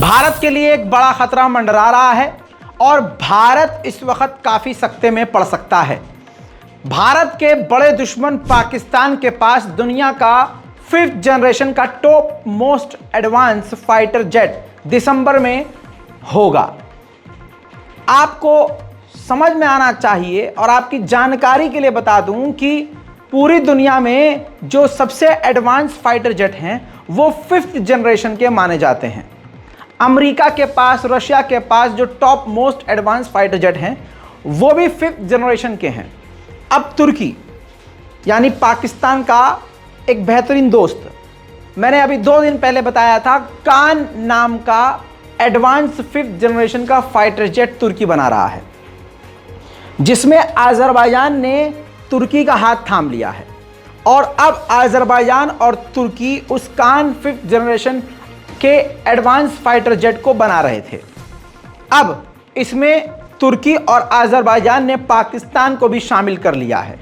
भारत के लिए एक बड़ा खतरा मंडरा रहा है और भारत इस वक्त काफी सकते में पड़ सकता है। भारत के बड़े दुश्मन पाकिस्तान के पास दुनिया का 5th जनरेशन का top most advance fighter jet दिसंबर में होगा। आपको समझ में आना चाहिए और आपकी जानकारी के लिए बता दूं कि पूरी दुनिया में जो सबसे एडवांस फाइटर जेट हैं वो 5th जनरेशन के माने जाते हैं। अमेरिका के पास, रशिया के पास जो top most advance fighter jet हैं वो भी 5th जनरेशन के हैं। अब तुर्की यानी पाकिस्तान का एक बेहतरीन दोस्त, मैंने अभी 2 दिन पहले बताया था, कान नाम का एडवांस 5th जनरेशन का फाइटर जेट तुर्की बना रहा है, जिसमें अज़रबैजान ने तुर्की का हाथ थाम लिया है। और अब अज़रबैजान और तुर्की उस कान 5th जनरेशन के एडवांस फाइटर जेट को बना रहे थे। अब इसमें तुर्की और अज़रबैजान ने पाकिस्तान को भी शामिल कर लिया है।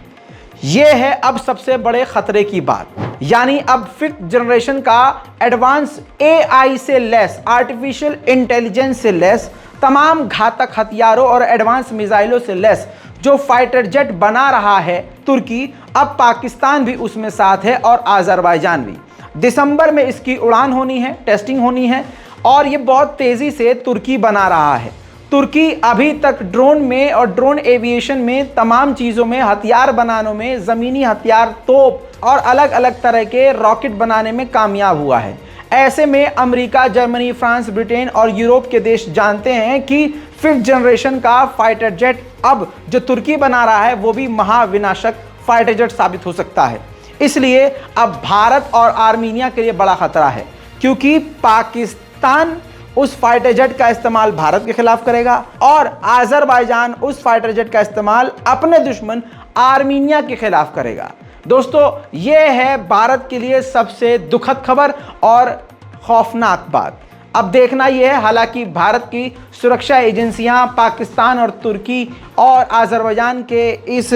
यह है अब सबसे बड़े खतरे की बात, यानी अब 5th जनरेशन का एडवांस AI से लेस, आर्टिफिशियल इंटेलिजेंस से लेस, तमाम घातक हथियारों और एडवांस मिसाइलों से लेस जो फाइटर जेट बना रहा है तुर्की, अब पाकिस्तान भी उसमें साथ है और अज़रबैजान भी। दिसंबर में इसकी उड़ान होनी है, टेस्टिंग होनी है और ये बहुत तेज़ी से तुर्की बना रहा है। तुर्की अभी तक ड्रोन में और ड्रोन एविएशन में, तमाम चीज़ों में, हथियार बनाने में, ज़मीनी हथियार, तोप और अलग अलग तरह के रॉकेट बनाने में कामयाब हुआ है। ऐसे में अमेरिका, जर्मनी, फ्रांस, ब्रिटेन और यूरोप के देश जानते हैं कि 5th जनरेशन का फाइटर जेट अब जो तुर्की बना रहा है वो भी महाविनाशक फाइटर जेट साबित हो सकता है। इसलिए अब भारत और आर्मीनिया के लिए बड़ा खतरा है, क्योंकि पाकिस्तान उस फाइटर जेट का इस्तेमाल भारत के खिलाफ करेगा और अज़रबैजान उस फाइटर जेट का इस्तेमाल अपने दुश्मन आर्मीनिया के खिलाफ करेगा। दोस्तों, यह है भारत के लिए सबसे दुखद खबर और खौफनाक बात। अब देखना यह है, हालांकि भारत की सुरक्षा एजेंसियां पाकिस्तान और तुर्की और अज़रबैजान के इस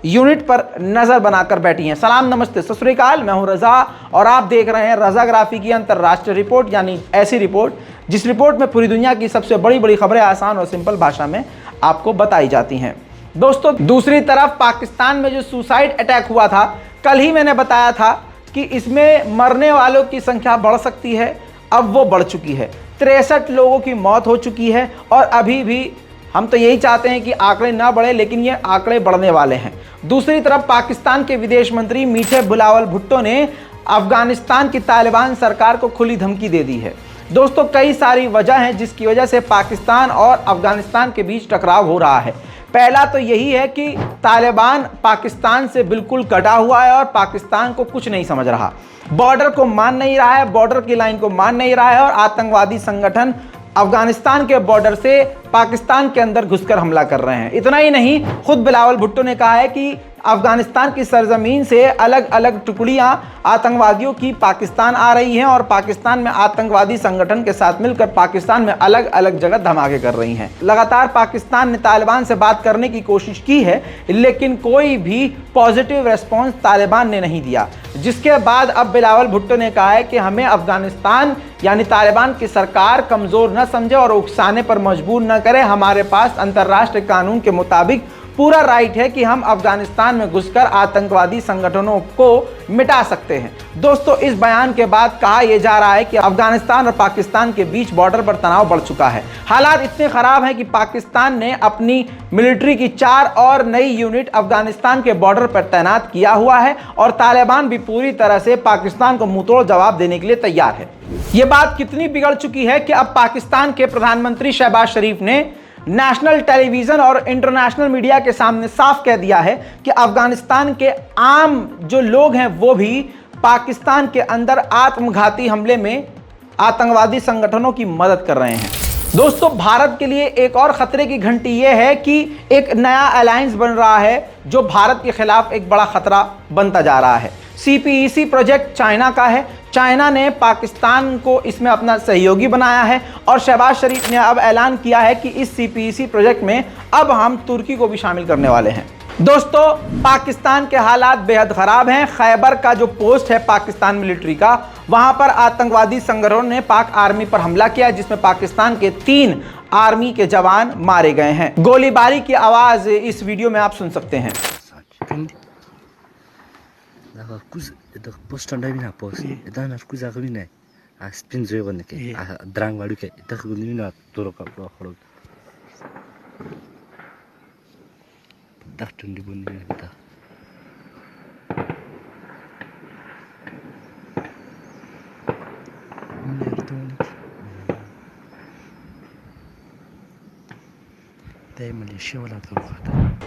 यूनिट पर नज़र बनाकर बैठी हैं। सलाम, नमस्ते, सत श्री अकाल, मैं हूं रज़ा और आप देख रहे हैं रज़ाग्राफी की अंतर्राष्ट्रीय रिपोर्ट, यानी ऐसी रिपोर्ट जिस रिपोर्ट में पूरी दुनिया की सबसे बड़ी बड़ी खबरें आसान और सिंपल भाषा में आपको बताई जाती हैं। दोस्तों, दूसरी तरफ पाकिस्तान में जो सुसाइड अटैक हुआ था, कल ही मैंने बताया था कि इसमें मरने वालों की संख्या बढ़ सकती है। अब वो बढ़ चुकी है, 63 लोगों की मौत हो चुकी है और अभी भी हम तो यही चाहते हैं कि आंकड़े ना बढ़े, लेकिन ये आंकड़े बढ़ने वाले हैं। दूसरी तरफ पाकिस्तान के विदेश मंत्री मीठे बिलावल भुट्टो ने अफगानिस्तान की तालिबान सरकार को खुली धमकी दे दी है। दोस्तों, कई सारी वजह हैं जिसकी वजह से पाकिस्तान और अफगानिस्तान के बीच टकराव हो रहा है। पहला तो यही है कि तालिबान पाकिस्तान से बिल्कुल कटा हुआ है और पाकिस्तान को कुछ नहीं समझ रहा, बॉर्डर को मान नहीं रहा है, बॉर्डर की लाइन को मान नहीं रहा है और आतंकवादी संगठन अफगानिस्तान के बॉर्डर से पाकिस्तान के अंदर घुसकर हमला कर रहे हैं। इतना ही नहीं, खुद बिलावल भुट्टो ने कहा है कि अफगानिस्तान की सरजमीन से अलग अलग टुकड़ियां आतंकवादियों की पाकिस्तान आ रही हैं और पाकिस्तान में आतंकवादी संगठन के साथ मिलकर पाकिस्तान में अलग अलग जगह धमाके कर रही हैं। लगातार पाकिस्तान ने तालिबान से बात करने की कोशिश की है, लेकिन कोई भी पॉजिटिव रेस्पॉन्स तालिबान ने नहीं दिया, जिसके बाद अब बिलावल भुट्टो ने कहा है कि हमें अफगानिस्तान यानी तालिबान की सरकार कमज़ोर न समझे और उकसाने पर मजबूर न करे। हमारे पास अंतर्राष्ट्रीय कानून के मुताबिक पूरा राइट है कि हम अफगानिस्तान में घुसकर आतंकवादी संगठनों को मिटा सकते हैं। दोस्तों, इस बयान के बाद कहा यह जा रहा है कि अफगानिस्तान और पाकिस्तान के बीच बॉर्डर पर तनाव बढ़ चुका है। हालात इतने खराब हैं कि पाकिस्तान ने अपनी मिलिट्री की 4 और नई यूनिट अफगानिस्तान के बॉर्डर पर तैनात किया हुआ है और तालिबान भी पूरी तरह से पाकिस्तान को मुंहतोड़ जवाब देने के लिए तैयार है। यह बात कितनी बिगड़ चुकी है कि अब पाकिस्तान के प्रधानमंत्री शहबाज शरीफ ने नेशनल टेलीविज़न और इंटरनेशनल मीडिया के सामने साफ कह दिया है कि अफगानिस्तान के आम जो लोग हैं वो भी पाकिस्तान के अंदर आत्मघाती हमले में आतंकवादी संगठनों की मदद कर रहे हैं। दोस्तों, भारत के लिए एक और खतरे की घंटी ये है कि एक नया अलायंस बन रहा है जो भारत के खिलाफ एक बड़ा खतरा बनता जा रहा है। CPEC प्रोजेक्ट चाइना का है। चाइना ने पाकिस्तान को इसमें अपना सहयोगी बनाया है और शहबाज शरीफ ने अब ऐलान किया है कि इस CPEC प्रोजेक्ट में अब हम तुर्की को भी शामिल करने वाले हैं। दोस्तों, पाकिस्तान के हालात बेहद खराब हैं। खैबर का जो पोस्ट है पाकिस्तान मिलिट्री का, वहां पर आतंकवादी संगठनों ने पाक आर्मी पर हमला किया, जिसमें पाकिस्तान के 3 आर्मी के जवान मारे गए हैं। गोलीबारी की आवाज इस वीडियो में आप सुन सकते हैं।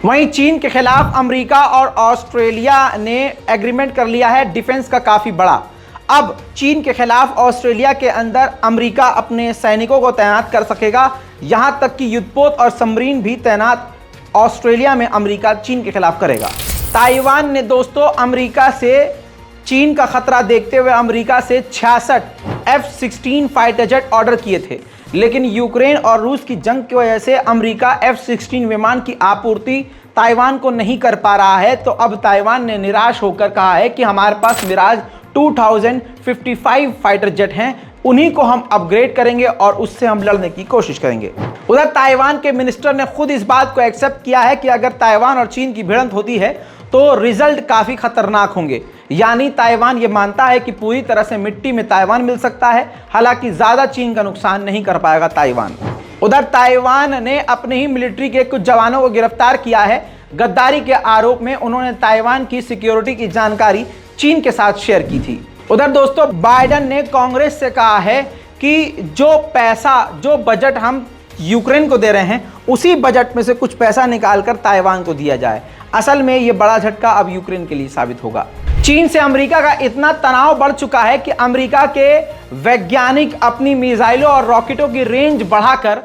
वहीं चीन के खिलाफ अमेरिका और ऑस्ट्रेलिया ने एग्रीमेंट कर लिया है डिफेंस का काफी बड़ा। अब चीन के खिलाफ ऑस्ट्रेलिया के अंदर अमेरिका अपने सैनिकों को तैनात कर सकेगा, यहां तक कि युद्धपोत और सबमरीन भी तैनात ऑस्ट्रेलिया में अमेरिका चीन के खिलाफ करेगा। ताइवान ने दोस्तों अमेरिका से चीन का खतरा देखते हुए अमेरिका से 66 F-16 फाइटर जेट ऑर्डर किए थे, लेकिन यूक्रेन और रूस की जंग की वजह से अमेरिका F-16 विमान की आपूर्ति ताइवान को नहीं कर पा रहा है। तो अब ताइवान ने निराश होकर कहा है कि हमारे पास मिराज 2055 फाइटर जेट हैं, उन्हीं को हम अपग्रेड करेंगे और उससे हम लड़ने की कोशिश करेंगे। उधर ताइवान के मिनिस्टर ने खुद इस बात को एक्सेप्ट किया है कि अगर ताइवान और चीन की भिड़ंत होती है तो रिजल्ट काफी खतरनाक होंगे। यानी ताइवान ये मानता है कि पूरी तरह से मिट्टी में ताइवान मिल सकता है, हालांकि ज्यादा चीन का नुकसान नहीं कर पाएगा ताइवान। उधर ताइवान ने अपने ही मिलिट्री के कुछ जवानों को गिरफ्तार किया है गद्दारी के आरोप में। उन्होंने ताइवान की सिक्योरिटी की जानकारी चीन के साथ शेयर की थी। उधर दोस्तों, बाइडेन ने कांग्रेस से कहा है कि जो बजट हम यूक्रेन को दे रहे हैं, उसी बजट में से कुछ पैसा निकालकर ताइवान को दिया जाए। असल में यह बड़ा झटका अब यूक्रेन के लिए साबित होगा। चीन से अमेरिका का इतना तनाव बढ़ चुका है कि अमेरिका के वैज्ञानिक अपनी मिसाइलों और रॉकेटों की रेंज बढ़ाकर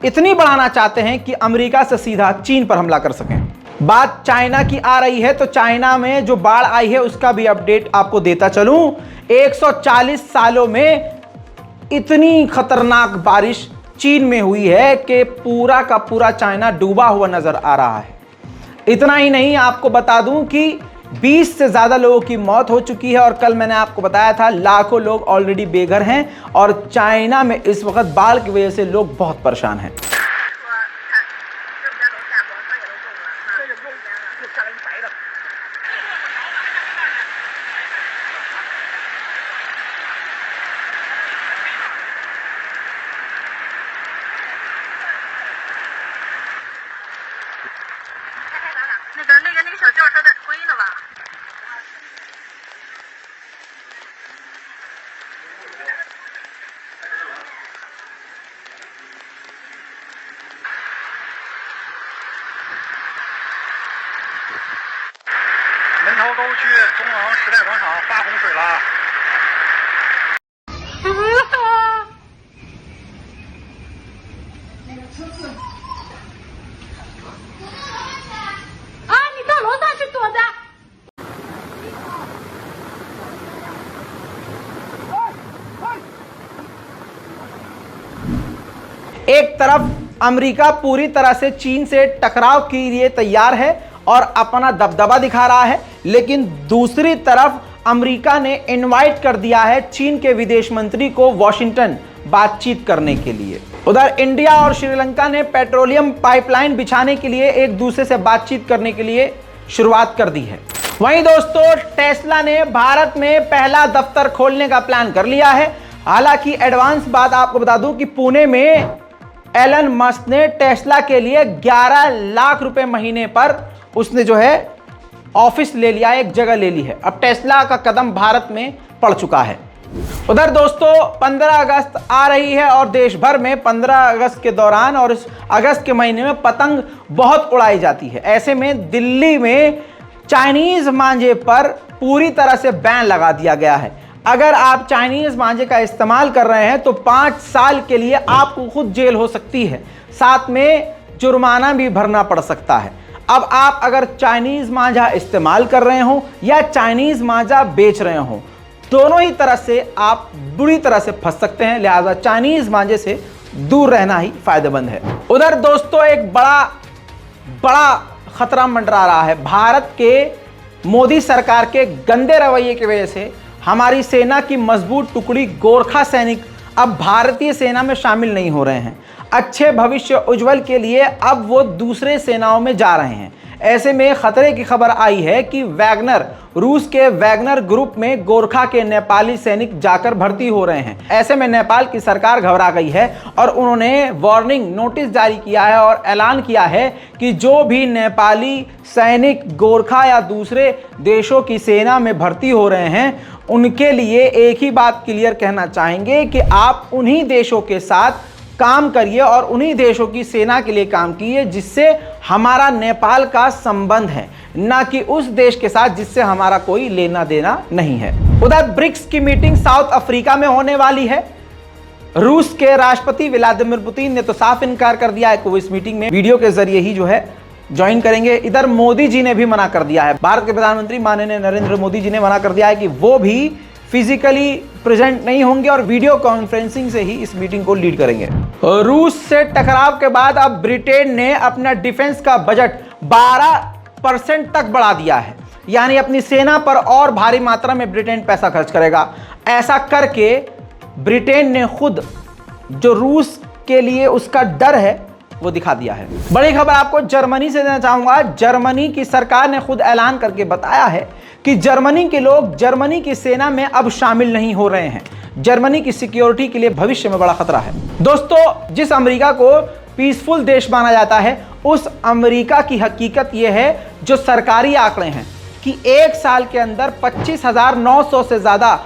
इतनी बढ़ाना चाहते हैं कि अमेरिका से सीधा चीन पर हमला कर सकें। बात चाइना की आ रही है तो चाइना में जो बाढ़ आई है उसका भी अपडेट आपको देता चलूं। 140 सालों में इतनी खतरनाक बारिश चीन में हुई है कि पूरा का पूरा चाइना डूबा हुआ नजर आ रहा है। इतना ही नहीं, आपको बता दूं कि 20 से ज्यादा लोगों की मौत हो चुकी है और कल मैंने आपको बताया था लाखों लोग ऑलरेडी बेघर हैं और चाइना में इस वक्त बाढ़ की वजह से लोग बहुत परेशान हैं। एक तरफ अमेरिका पूरी तरह से चीन से टकराव के लिए तैयार है और अपना दबदबा दिखा रहा है, लेकिन दूसरी तरफ अमेरिका ने इनवाइट कर दिया है चीन के विदेश मंत्री को वॉशिंगटन बातचीत करने के लिए। उधर इंडिया और श्रीलंका ने पेट्रोलियम पाइपलाइन बिछाने के लिए एक दूसरे से बातचीत करने के लिए शुरुआत कर दी है। वहीं दोस्तों, टेस्ला ने भारत में पहला दफ्तर खोलने का प्लान कर लिया है। हालांकि एडवांस बात आपको बता दूं कि पुणे में एलन मस्क ने टेस्ला के लिए 11 लाख रुपए महीने पर उसने जो है ऑफिस ले लिया, एक जगह ले ली है। अब टेस्ला का कदम भारत में पड़ चुका है। उधर दोस्तों, 15 अगस्त आ रही है और देश भर में 15 अगस्त के दौरान और इस अगस्त के महीने में पतंग बहुत उड़ाई जाती है। ऐसे में दिल्ली में चाइनीज मांझे पर पूरी तरह से बैन लगा दिया गया है। अगर आप चाइनीज मांझे का इस्तेमाल कर रहे हैं तो 5 साल के लिए आपको खुद जेल हो सकती है, साथ में जुर्माना भी भरना पड़ सकता है। अब आप अगर चाइनीज मांझा इस्तेमाल कर रहे हो या चाइनीज मांझा बेच रहे हो, दोनों ही तरह से आप बुरी तरह से फंस सकते हैं। लिहाजा चाइनीज मांझे से दूर रहना ही फायदेमंद है। उधर दोस्तों, एक बड़ा खतरा मंडरा रहा है। भारत के मोदी सरकार के गंदे रवैये की वजह से हमारी सेना की मजबूत टुकड़ी गोरखा सैनिक अब भारतीय सेना में शामिल नहीं हो रहे हैं। अच्छे भविष्य उज्जवल के लिए अब वो दूसरे सेनाओं में जा रहे हैं। ऐसे में खतरे की खबर आई है कि वैगनर, रूस के वैगनर ग्रुप में गोरखा के नेपाली सैनिक जाकर भर्ती हो रहे हैं। ऐसे में नेपाल की सरकार घबरा गई है और उन्होंने वार्निंग नोटिस जारी किया है और ऐलान किया है कि जो भी नेपाली सैनिक गोरखा या दूसरे देशों की सेना में भर्ती हो रहे हैं, उनके लिए एक ही बात क्लियर कहना चाहेंगे कि आप उन्हीं देशों के साथ काम करिए और उन्हीं देशों की सेना के लिए काम कीजिए जिससे हमारा नेपाल का संबंध है, ना कि उस देश के साथ जिससे हमारा कोई लेना देना नहीं है। उधर ब्रिक्स की मीटिंग साउथ अफ्रीका में होने वाली है। रूस के राष्ट्रपति व्लादिमीर पुतिन ने तो साफ इनकार कर दिया है कि वो इस मीटिंग में वीडियो के जरिए ही जो है ज्वाइन करेंगे। इधर मोदी जी ने भी मना कर दिया है। भारत के प्रधानमंत्री माननीय नरेंद्र मोदी जी ने मना कर दिया है कि वो भी फिजिकली प्रेजेंट नहीं होंगे और वीडियो कॉन्फ्रेंसिंग से ही इस मीटिंग को लीड करेंगे। रूस से टकराव के बाद अब ब्रिटेन ने अपना डिफेंस का बजट 12% तक बढ़ा दिया है, यानी अपनी सेना पर और भारी मात्रा में ब्रिटेन पैसा खर्च करेगा। ऐसा करके ब्रिटेन ने खुद जो रूस के लिए उसका डर है वो दिखा दिया है। बड़ी खबर आपको जर्मनी से देना चाहूंगा। जर्मनी की सरकार ने खुद ऐलान करके बताया है कि जर्मनी के लोग जर्मनी की सेना में अब शामिल नहीं हो रहे हैं। जर्मनी की सिक्योरिटी के लिए भविष्य में बड़ा खतरा है। दोस्तों, जिस अमेरिका को पीसफुल देश माना जाता है, उस अमेरिका की हकीकत यह है, जो सरकारी आंकड़े हैं, कि एक साल के अंदर 25,900 से ज्यादा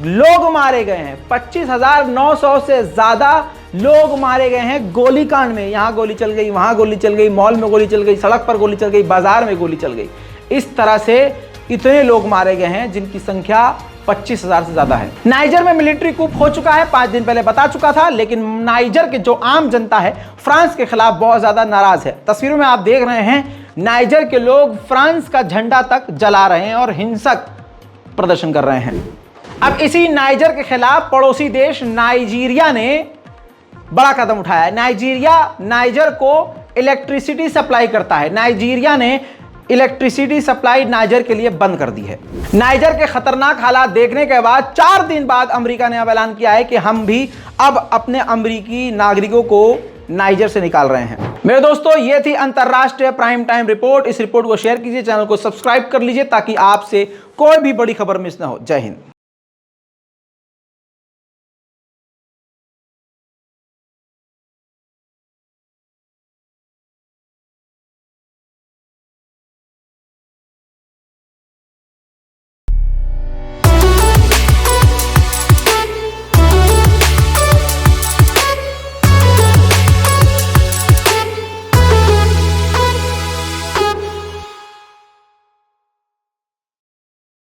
लोग मारे गए हैं। 25,900 से ज्यादा लोग मारे गए हैं गोलीकांड में। यहां गोली चल गई, वहां गोली चल गई, मॉल में गोली चल गई, सड़क पर गोली चल गई, बाजार में गोली चल गई। इस तरह से इतने लोग मारे गए हैं जिनकी संख्या 25,000 से ज्यादा है। नाइजर में मिलिट्री कूप हो चुका है, 5 दिन पहले बता चुका था, लेकिन नाइजर के जो आम जनता है फ्रांस के खिलाफ बहुत ज्यादा नाराज है। तस्वीरों में आप देख रहे हैं नाइजर के लोग फ्रांस का झंडा तक जला रहे हैं और हिंसक प्रदर्शन कर रहे हैं। अब इसी नाइजर के खिलाफ पड़ोसी देश नाइजीरिया ने बड़ा कदम उठाया है। नाइजर को इलेक्ट्रिसिटी सप्लाई करता है। नाइजीरिया ने इलेक्ट्रिसिटी सप्लाई नाइजर के लिए बंद कर दी है। नाइजर के खतरनाक हालात देखने के बाद 4 दिन बाद अमेरिका ने अब ऐलान किया है कि हम भी अब अपने अमेरिकी नागरिकों को नाइजर से निकाल रहे हैं। मेरे दोस्तों, ये थी अंतरराष्ट्रीय प्राइम टाइम रिपोर्ट। इस रिपोर्ट को शेयर कीजिए, चैनल को सब्सक्राइब कर लीजिए ताकि आपसे कोई भी बड़ी खबर मिस ना हो। जय हिंद।